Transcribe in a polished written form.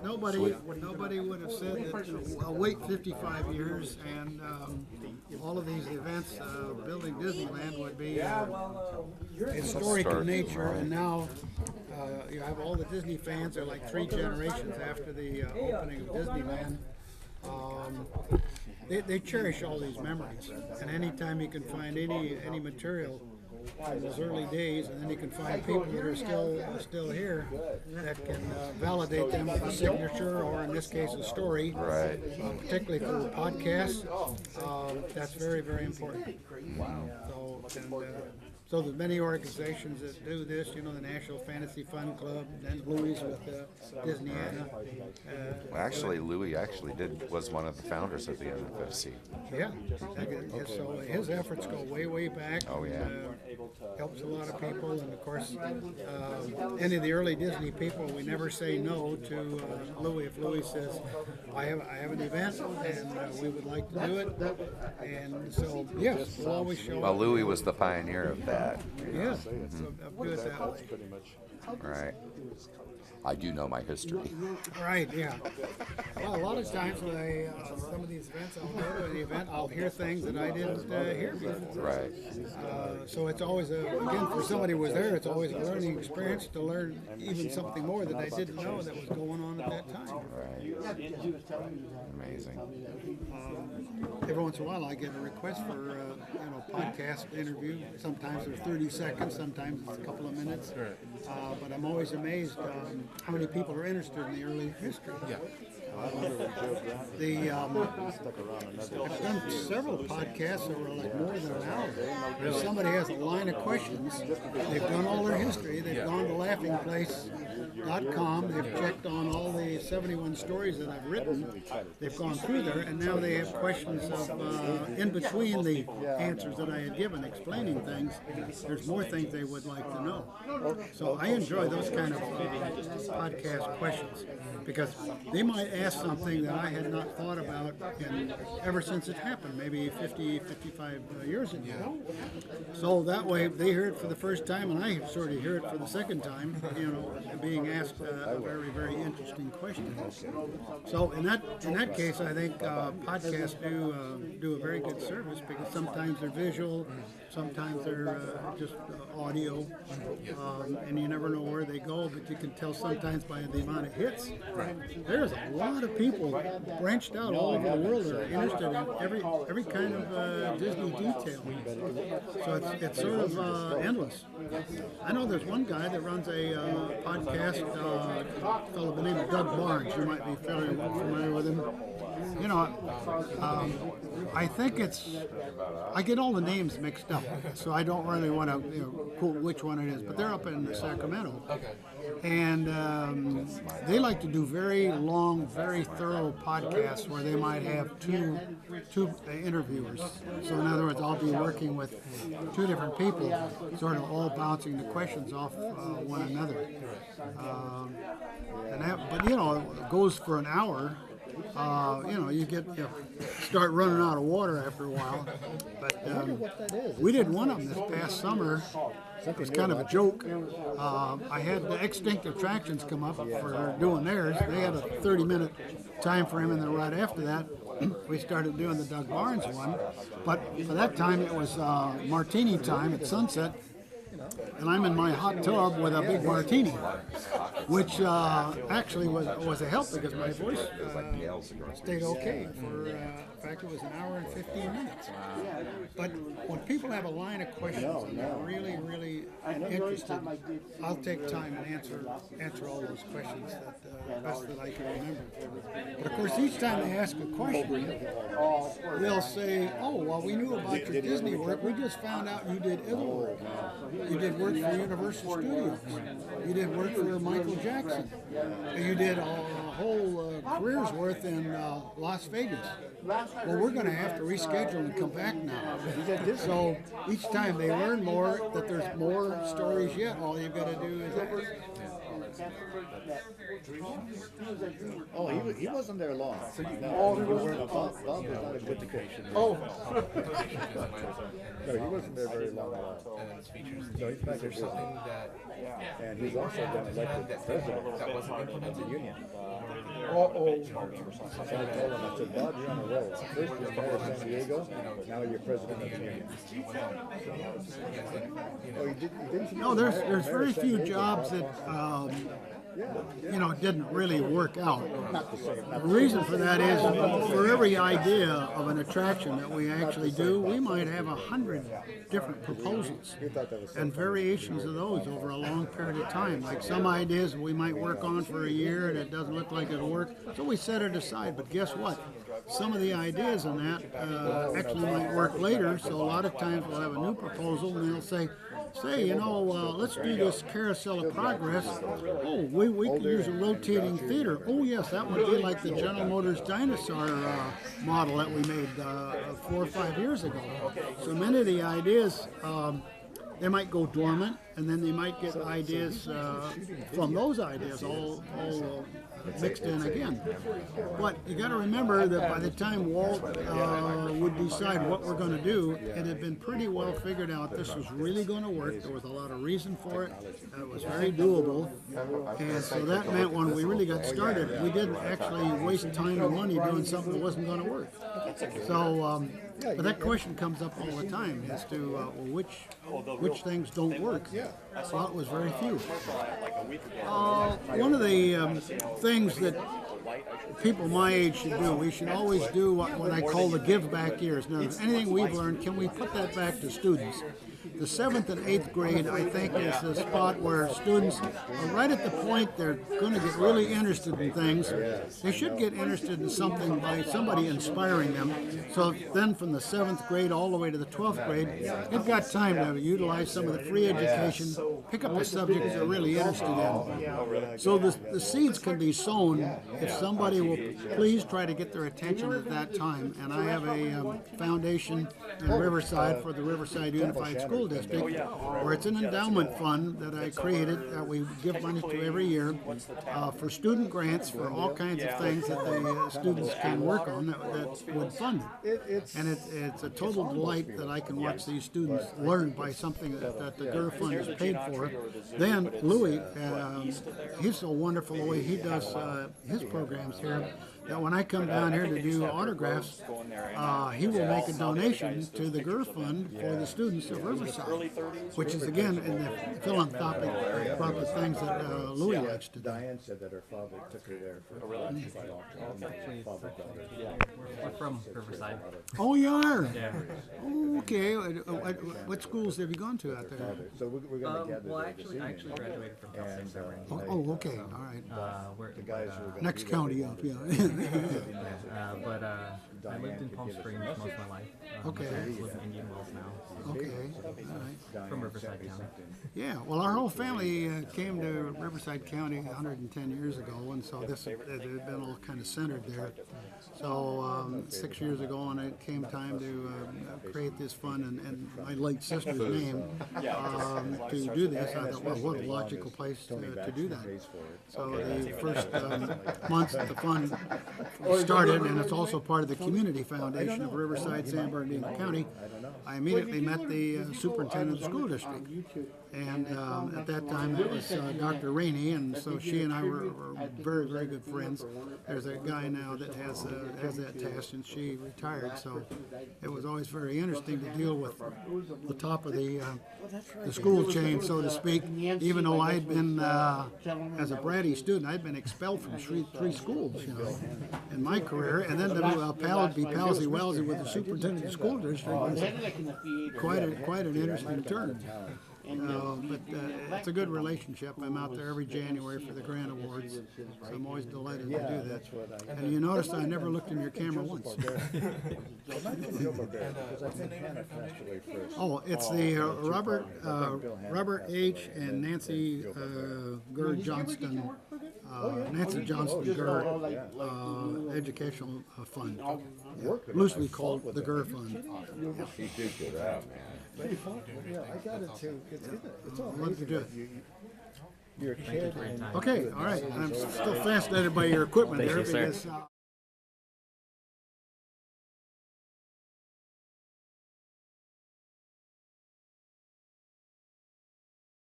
Nobody would have said that. I'll wait 55 years, and all of these events, building Disneyland would be historic in nature. And now you have all the Disney fans. They're like 3 generations after the opening of Disneyland. They cherish all these memories, and anytime you can find any material in those early days, and then you can find people that are still here that can validate them with a signature, or in this case a story, right? Particularly for the podcast, that's very, very important. Wow. So there's many organizations that do this, the National Fantasy Fun Club, then Louis with Disneyana. Well, actually, Louis was one of the founders of the NFFC. Yeah, so his efforts go way, way back. Oh, yeah. Helps a lot of people, and of course, any of the early Disney people, we never say no to Louis. If Louis says, I have an event, and we would like to do it, and so, yes, we'll always show up. Well, Louis was the pioneer of that. Yeah, so I'll do it that way. Right. I do know my history. Right, yeah. Well, a lot of times when some of these events, I'll go to the event, I'll hear things that I didn't hear before. Right. So it's always, again, for somebody who was there, it's always a learning experience to learn even something more that I didn't know that was going on at that time. Right. Amazing. Every once in a while, I get a request for podcast interview. Sometimes they're 30 seconds, sometimes it's a couple of minutes. But I'm always amazed how many people are interested in the early history. Yeah. I've done several podcasts that were like more than an hour. If somebody has a line of questions, they've done all their history, they've gone to laughingplace.com, they've checked on all the 71 stories that I've written, they've gone through there, and now they have questions of, in between the answers that I had given, explaining things, there's more things they would like to know. So I enjoy those kind of podcast questions, because they might ask something that I had not thought about ever since it happened, maybe 55 years ago. So that way they hear it for the first time, and I sort of hear it for the second time, being asked a very, very interesting question. So in that case, I think podcasts do a very good service, because sometimes they're visual, sometimes they're just audio, and you never know where they go, but you can tell sometimes by the amount of hits. There's a lot of people branched out all over the world that are interested in every kind of Disney detail. So it's sort of endless. I know there's one guy that runs a podcast, a fellow by the name of Doug Barnes. You might be familiar with him. I think I get all the names mixed up, so I don't really want to quote which one it is, but they're up in Sacramento. And they like to do very long, very thorough podcasts where they might have two interviewers. So in other words, I'll be working with 2 different people, sort of all bouncing the questions off one another. But it goes for an hour. You start running out of water after a while. But we did one of them this past summer. It was kind of a joke. I had the Extinct Attractions come up for doing theirs. They had a 30-minute time frame, and then right after that, we started doing the Doug Barnes one. But for that time, it was martini time at sunset. And I'm in my hot tub with a big martini, which actually was a help, because my voice stayed okay for, in fact, it was an hour and 15 minutes. But when people have a line of questions and they're really, really interested, I'll take time and answer all those questions best that I can remember. But of course, each time they ask a question, they'll say, "Oh, well, we knew about your Disney work. We just found out you did other work. You did work for Universal Studios. You did work for Michael Jackson. You did a whole career's worth in Las Vegas. Well, we're going to have to reschedule and come back now." So each time they learn more, that there's more stories yet. All you've got to do is ask. Oh, he wasn't there long. So Bob was not a good vacation. Oh. No, he wasn't there very long at all. No, he's back there something that, and he's also been elected president that wasn't implemented. of the union. So I told him, I said, Bob, you're on a roll. First you're mayor of San Diego, now you're president of the union. Oh, you didn't No, there's very few jobs that didn't really work out. The reason for that is for every idea of an attraction that we actually do, we might have 100 different proposals and variations of those over a long period of time. Like some ideas we might work on for a year and it doesn't look like it'll work, so we set it aside. But guess what? Some of the ideas in that actually might work later, so a lot of times we'll have a new proposal and they'll say, let's do this Carousel of Progress. Oh, we could use a rotating theater. Oh, yes, that would be like the General Motors dinosaur model that we made 4 or 5 years ago. So many of the ideas, they might go dormant, and then they might get ideas from those ideas all mixed in again. But you got to remember that by the time Walt would decide what we're going to do, it had been pretty well figured out this was really going to work. There was a lot of reason for it. It was very doable. And so that meant when we really got started, we didn't actually waste time and money doing something that wasn't going to work. So, but that question comes up all the time as to which things don't work. Well, it was very few. One of the things that people my age should do, we should always do what I call the give back years. Now, anything we've learned, can we put that back to students? The 7th and 8th grade, I think, is the spot where students are right at the point they're going to get really interested in things. They should get interested in something by somebody inspiring them. So then from the 7th grade all the way to the 12th grade, they've got time to utilize some of the free education, pick up the subjects they're really interested in. So the seeds can be sown if somebody will please try to get their attention at that time. And I have a foundation in Riverside for the Riverside Unified School District, where it's an endowment fund that I created that we give money to every year for student grants for all kinds of things that the students can work on that would fund it. And it's a total delight that I can watch these students learn by something that the Gurr Fund is paid for. Then Louis, he's so wonderful the way he does his programs here, that when I come down here to do autographs, he will make a donation to the Gurr Fund for the students of Riverside, which is again in the philanthropic things that Louis likes to do. Diane said that her father took her there for We're from Riverside. Oh, you are? Yeah. Oh, okay. What schools have you gone to out there? So we're going to gather Well, there this I evening. actually graduated from Cal State Summer. Oh, okay. All right. We're, The guys who are going Next to be there, county up, yeah. but I lived in Palm Springs most of my life. Okay. I live in Indian Wells now. Okay. All right. From Riverside County. Yeah, well, our whole family came to Riverside County 110 years ago, and so this it had been all kind of centered there. So 6 years ago, when it came time to create this fund and my late sister's name to do this, I thought, well, what a logical place to do that. So the first months that the fund started, and it's also part of the Community Foundation of Riverside, San Bernardino County, I immediately met the superintendent of the school district. And at that time, it was Dr. Rainey, and so she and I were very, very good friends. There's a guy now that has that task, and she retired, so it was always very interesting to deal with the top of the school chain, so to speak, even though I'd been, as a bratty student, I'd been expelled from three schools, in my career, and then to be palsy-walsy with the superintendent of the school district was quite an interesting turn. But it's a good relationship. I'm out there every January for the grant awards, so I'm always delighted to do that. And you noticed I never looked in your camera once. Oh, it's the Robert H. and Nancy Gurr Johnston, Nancy Johnston Gurr Educational Fund, loosely called the Gurr Fund. He did get out, man. Yeah, I got it too. It's all Love to do it. You're a kid. Okay, all right. I'm still fascinated by your equipment there you, sir. because